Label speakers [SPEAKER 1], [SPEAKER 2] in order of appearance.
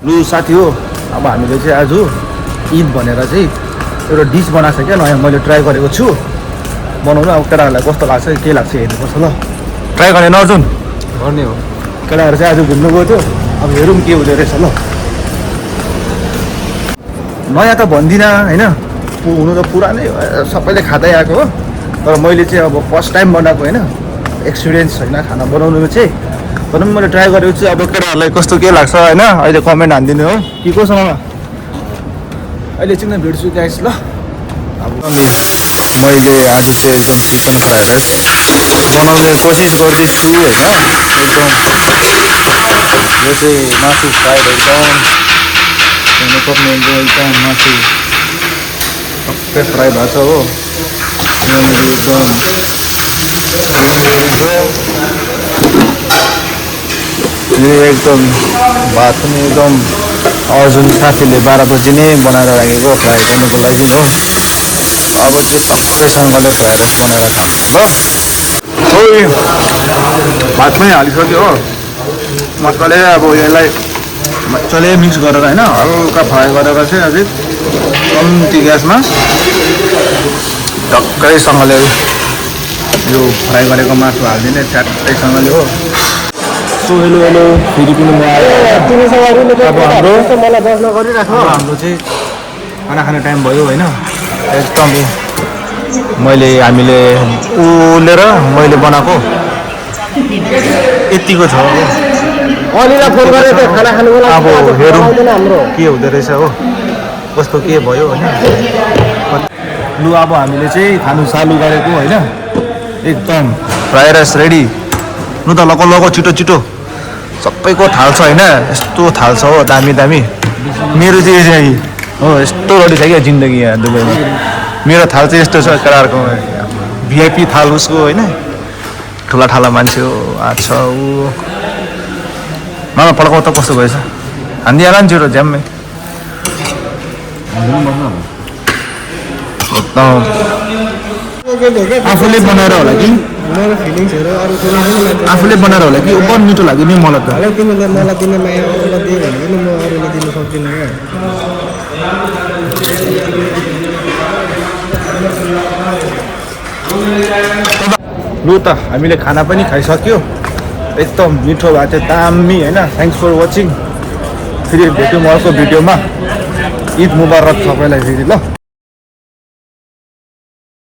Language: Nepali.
[SPEAKER 1] लु साथी हो, अब हामीले चाहिँ आज ईद भनेर चाहिँ एउटा डिस बनाएको छ क्या नयाँ, मैले ट्राई गरेको छु बनाउनु। अब केटाहरूलाई कस्तो लाग्छ के लाग्छ हेर्नुपर्छ ल। ट्राई गर्ने नर्जुन
[SPEAKER 2] गर्ने हो।
[SPEAKER 1] केटाहरू चाहिँ आज घुम्नु गयो थियो, अब हेरौँ के हुँदो रहेछ ल। नयाँ त भन्दिनँ होइन, हुनु त पुरानै सबैले खाँदै आएको हो, तर मैले चाहिँ अब फर्स्ट टाइम बनाएको होइन, एक्सपिरियन्स होइन खाना बनाउनुमा चाहिँ। तर पनि मैले ट्राई गरेको छु, अब केटाहरूलाई कस्तो के लाग्छ होइन अहिले कमेन्ट हानिदिनु हो कि कोसँग। अहिले एकछिन भेट्छु गाइस ल। अब मैले आज चाहिँ एकदम चिकन फ्राइड राइस बनाउने कोसिस गर्दैछु होइन। एकदम यो चाहिँ मासु फ्राइड एकदम नसक्ने एकदम मासु सबै फ्राई भएको छ हो। एकदम भात पनि एकदम अर्जुन साथीले 12 बजी नै बनाएर राखेको फ्राई गर्नुको लागि हो। अब चाहिँ टक्कैसँगले फ्राइड राइस बनाएर खानु ल। भात पनि हालिसक्यो हो, मजाले अब यसलाई मजाले मिक्स गरेर होइन हल्का फ्राई गरेर चाहिँ अझै कम्ती ग्यासमा टक्कैसँगले यो फ्राई गरेको मासु हालिदिने च्याट्टैसँगले हो। सो हेलो हेलो फेरि पनि म आयो। अब हाम्रो चाहिँ खाना खाने टाइम भयो होइन। एकदम हामीले उलेर मैले बनाएको यतिको छ हो। अब हेरौँ के हुँदो रहेछ हो, कस्तो के भयो होइन। लु अब हामीले चाहिँ खानु चालु गरेको होइन। एकदम फ्राई राइस रेडी। लु त लको लको छिटो छिटो सबैको थाल छ होइन, यस्तो थाल छ हो दामी दामी। मेरो चाहिँ हो यस्तो रेडी छ क्या जिन्दगी यहाँ दुबईमा। मेरो थाल चाहिँ यस्तो छ केटाहरूको भिआइपी थाल उसको होइन, ठुला ठाला मान्छे हो। अच्छा ऊ मामा पड्काउ त कस्तो भएछ, हानिदिइहाल नि छिटो झ्याम्मै। आफूले बनाएर होला कि आफूले बनाएर होला कि बहुत मिठो लाग्यो नि मलाई त। लु त हामीले खाना पनि खाइसक्यो, एकदम मिठो भएको थियो दामी होइन। Thanks for watching. फेरि भेट्यौँ अर्को भिडियोमा। ईद मुबारक सबैलाई फेरि ल।